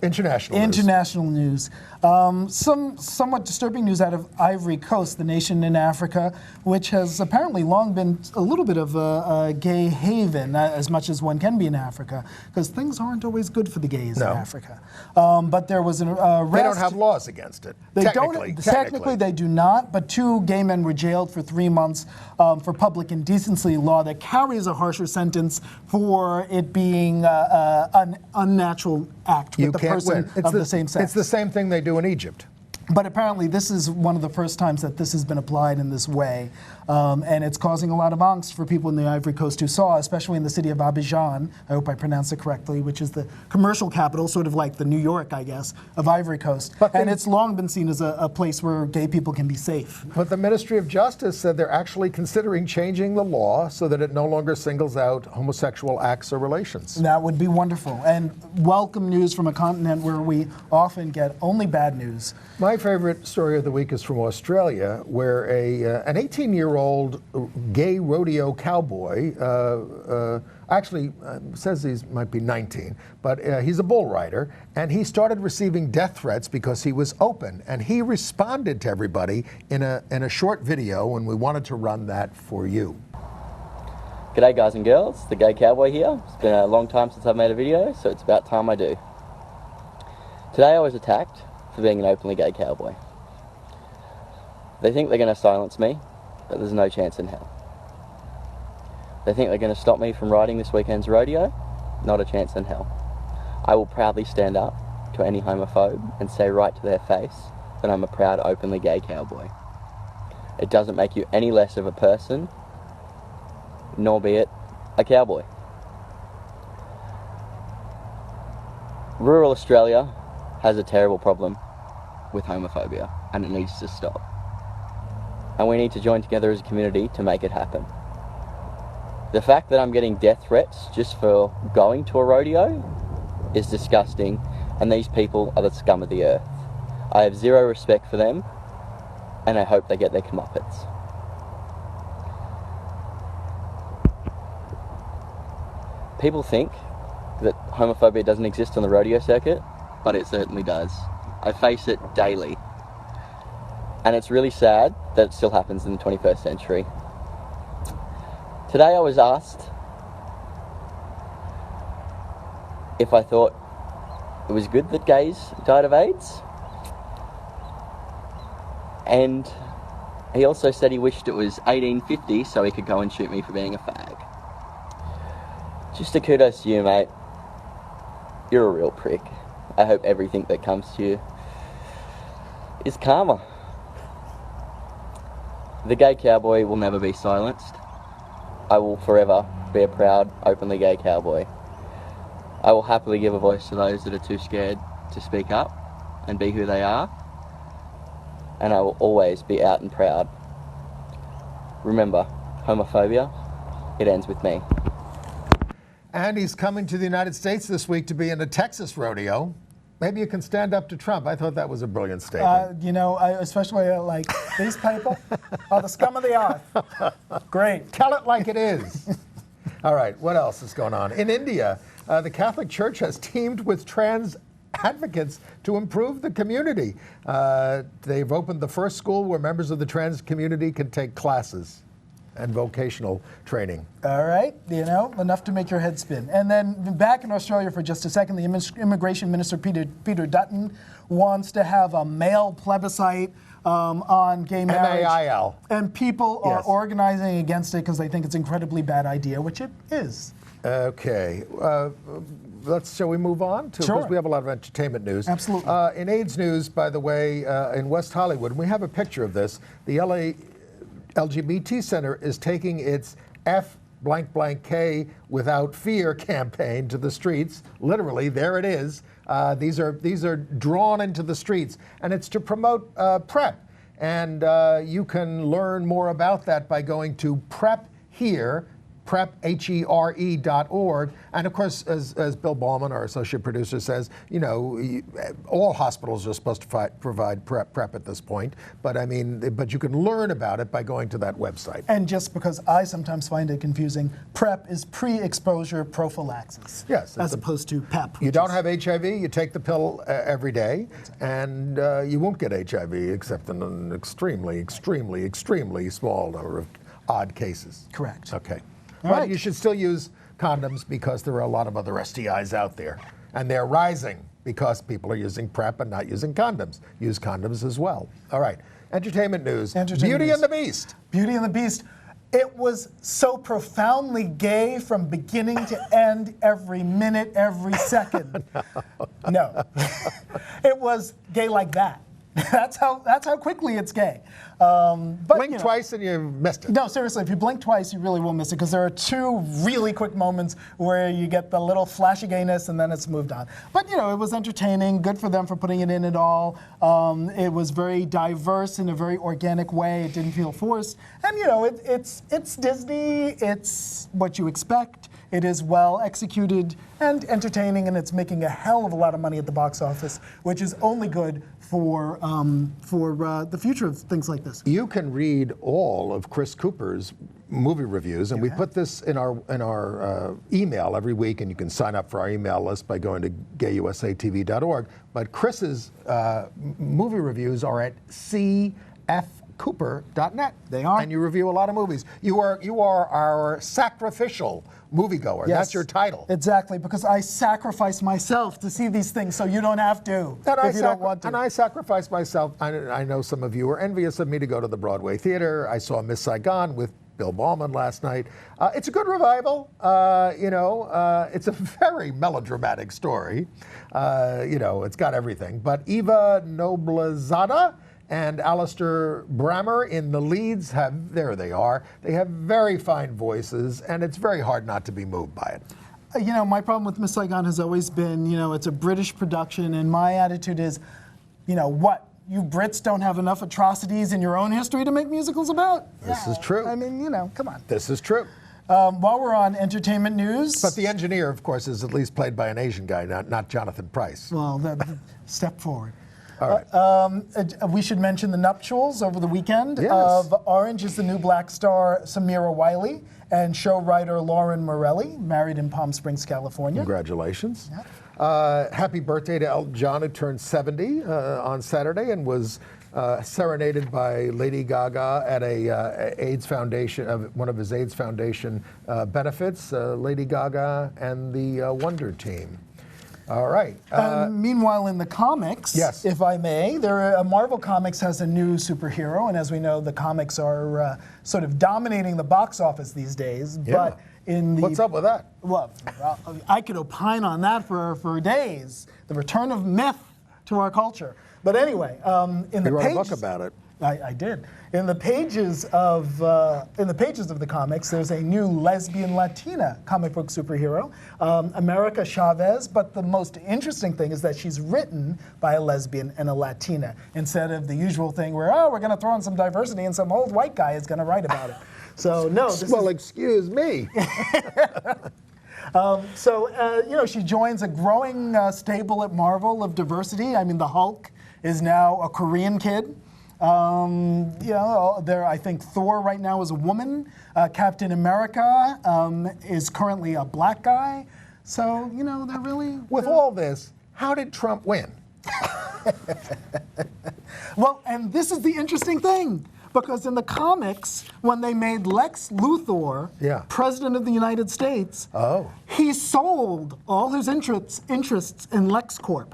B: International
C: news. Some somewhat disturbing news out of Ivory Coast, the nation in Africa, which has apparently long been a little bit of a gay haven, as much as one can be in Africa, because things aren't always good for the gays in Africa. But there was an arrest.
B: They don't have laws against it.
C: Technically, they do not, but 2 gay men were jailed for 3 months for public indecency law that carries a harsher sentence for it being an unnatural act with the person of the same sex.
B: It's the same thing they do in Egypt.
C: But apparently this is one of the first times that this has been applied in this way. And it's causing a lot of angst for people in the Ivory Coast who saw, especially in the city of Abidjan, I hope I pronounced it correctly, which is the commercial capital, sort of like the New York, I guess, of Ivory Coast. And it's long been seen as a place where gay people can be safe.
B: But the Ministry of Justice said they're actually considering changing the law so that it no longer singles out homosexual acts or relations.
C: That would be wonderful. And welcome news from a continent where we often get only bad news.
B: My favorite story of the week is from Australia, where an 18-year-old gay rodeo cowboy, actually says he might be 19, but he's a bull rider, and he started receiving death threats because he was open, and he responded to everybody in a short video, and we wanted to run that for you.
D: G'day guys and girls, the gay cowboy here. It's been a long time since I've made a video, so it's about time I do. Today I was attacked for being an openly gay cowboy. They think they're going to silence me, but there's no chance in hell. They think they're going to stop me from riding this weekend's rodeo? Not a chance in hell. I will proudly stand up to any homophobe and say right to their face that I'm a proud openly gay cowboy. It doesn't make you any less of a person, nor be it a cowboy. Rural Australia has a terrible problem with homophobia, and it needs to stop. And we need to join together as a community to make it happen. The fact that I'm getting death threats just for going to a rodeo is disgusting, and these people are the scum of the earth. I have zero respect for them, and I hope they get their comeuppance. People think that homophobia doesn't exist on the rodeo circuit, but it certainly does. I face it daily. And it's really sad that it still happens in the 21st century. Today I was asked if I thought it was good that gays died of AIDS. And he also said he wished it was 1850 so he could go and shoot me for being a fag. Just a kudos to you, mate. You're a real prick. I hope everything that comes to you is karma. The gay cowboy will never be silenced. I will forever be a proud, openly gay cowboy. I will happily give a voice to those that are too scared to speak up and be who they are. And I will always be out and proud. Remember, homophobia, it ends with me.
B: And he's coming to the United States this week to be in a Texas rodeo. Maybe you can stand up to Trump. I thought that was a brilliant statement.
C: You know, especially like these people are the scum of the earth. Great.
B: Tell it like it is. All right, what else is going on? In India, the Catholic Church has teamed with trans advocates to improve the community. They've opened the first school where members of the trans community can take classes and vocational training.
C: All right, you know, enough to make your head spin. And then back in Australia for just a second, the Immigration Minister Peter Dutton wants to have a male plebiscite on gay marriage.
B: MAIL.
C: And people are organizing against it because they think it's an incredibly bad idea, which it is.
B: Okay. Shall we move on?
C: Sure.
B: Because we have a lot of entertainment news.
C: Absolutely.
B: In AIDS news, by the way, in West Hollywood, and we have a picture of this, the LA LGBT Center is taking its F blank blank K without fear campaign to the streets. Literally, there it is. These are drawn into the streets, and it's to promote PrEP. And you can learn more about that by going to PrEP.org. And of course, as Bill Ballman, our associate producer, says, you know, all hospitals are supposed to provide PrEP at this point. But I mean, but you can learn about it by going to that website.
C: And just because I sometimes find it confusing, PrEP is pre-exposure prophylaxis.
B: Yes.
C: As opposed to PEP.
B: You don't have HIV, you take the pill every day, and you won't get HIV except in an extremely, extremely, extremely small number of odd cases.
C: Correct.
B: Okay.
C: All right.
B: You should still use condoms because there are a lot of other STIs out there. And they're rising because people are using PrEP and not using condoms. Use condoms as well. All right. Entertainment news. Beauty and the Beast.
C: Beauty and the Beast. It was so profoundly gay from beginning to end, every minute, every second. No. It was gay like that. That's how quickly it's gay. But,
B: blink twice and you missed it.
C: No, seriously, if you blink twice, you really will miss it because there are two really quick moments where you get the little flash of gayness and then it's moved on. But, you know, it was entertaining. Good for them for putting it in at all. It was very diverse in a very organic way. It didn't feel forced. And, you know, it's Disney. It's what you expect. It is well executed and entertaining, and it's making a hell of a lot of money at the box office, which is only good for the future of things like this.
B: You can read all of Chris Cooper's movie reviews, and we put this in our email every week, and you can sign up for our email list by going to gayusatv.org. But Chris's movie reviews are at cfcooper.net.
C: They are.
B: And you review a lot of movies. You are our sacrificial moviegoer.
C: Yes,
B: that's your title.
C: Exactly, because I sacrifice myself to see these things so you don't have to if you don't want to.
B: And I sacrifice myself. I know some of you are envious of me to go to the Broadway theater. I saw Miss Saigon with Bill Ballman last night. It's a good revival. It's a very melodramatic story. It's got everything. But Eva Noblezada and Alistair Brammer in the leads there they are. They have very fine voices, and it's very hard not to be moved by it.
C: My problem with Miss Saigon has always been, it's a British production, and my attitude is, what? You Brits don't have enough atrocities in your own history to make musicals about?
B: This is true.
C: I mean, come on.
B: This is true.
C: While we're on entertainment news.
B: But the engineer, of course, is at least played by an Asian guy, not Jonathan Pryce.
C: Well, step forward.
B: All right.
C: We should mention the nuptials over the weekend
B: Yes.
C: of Orange is the New Black star Samira Wiley and show writer Lauren Morelli, married in Palm Springs, California.
B: Congratulations. Happy birthday to Elton John, who turned 70 on Saturday and was serenaded by Lady Gaga at a AIDS Foundation, one of his AIDS Foundation benefits. Lady Gaga and the Wonder Team. All right.
C: Meanwhile, in the comics,
B: Yes.
C: if I may, Marvel Comics has a new superhero, and as we know, the comics are sort of dominating the box office these days.
B: Yeah.
C: But in the
B: What's up with that?
C: Well, I could opine on that for days. The return of myth to our culture. But anyway, in the
B: You wrote
C: pages,
B: a book about it.
C: I did. In the pages of the comics, there's a new lesbian Latina comic book superhero, America Chavez. But the most interesting thing is that she's written by a lesbian and a Latina, instead of the usual thing where we're going to throw in some diversity and some old white guy is going to write about it. So no.
B: Excuse me.
C: She joins a growing stable at Marvel of diversity. I mean, the Hulk is now a Korean kid. I think Thor right now is a woman. Captain America is currently a black guy. So, they're really...
B: With all this, how did Trump win?
C: Well, and this is the interesting thing. Because in the comics, when they made Lex Luthor president of the United States, he sold all his interests in LexCorp.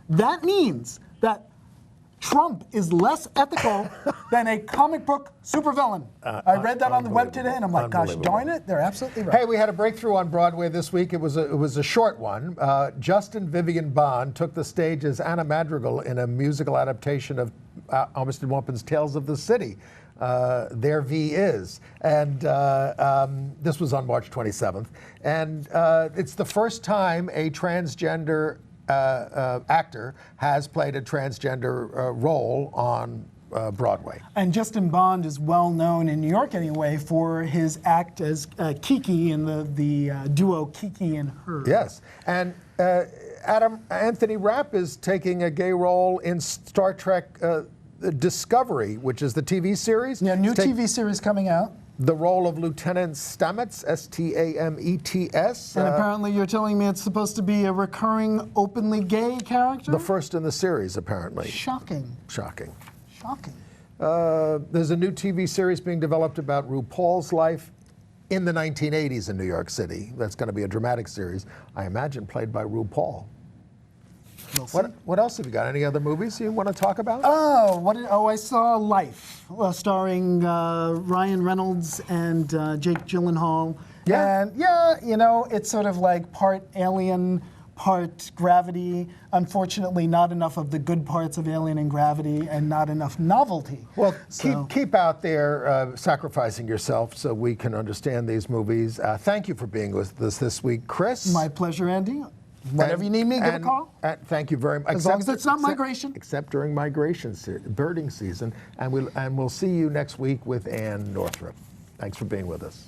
C: That means that Trump is less ethical than a comic book supervillain. I read that on the web today, and I'm like, gosh darn it, they're absolutely right.
B: Hey, we had a breakthrough on Broadway this week. It was a short one. Justin Vivian Bond took the stage as Anna Madrigal in a musical adaptation of Armistead Maupin's Tales of the City. There V is. And this was on March 27th. And it's the first time a transgender actor has played a transgender role on Broadway.
C: And Justin Bond is well known in New York anyway for his act as Kiki in the duo Kiki and Her.
B: Yes, and Anthony Rapp is taking a gay role in Star Trek Discovery, which is the TV series.
C: Yeah, new TV series coming out.
B: The role of Lieutenant Stamets, Stamets.
C: And apparently you're telling me it's supposed to be a recurring openly gay character?
B: The first in the series, apparently.
C: Shocking.
B: Shocking.
C: Shocking.
B: There's a new TV series being developed about RuPaul's life in the 1980s in New York City. That's going to be a dramatic series, I imagine, played by RuPaul. What else have you got? Any other movies you want to talk about?
C: I saw Life, starring Ryan Reynolds and Jake Gyllenhaal.
B: Yeah.
C: And it's sort of like part Alien, part Gravity. Unfortunately, not enough of the good parts of Alien and Gravity, and not enough novelty.
B: Well, keep out there sacrificing yourself so we can understand these movies. Thank you for being with us this week, Chris.
C: My pleasure, Andy. Whenever you need me, give a call.
B: Thank you very much.
C: As long as it's not migration.
B: Except during birding season. And we'll see you next week with Ann Northrup. Thanks for being with us.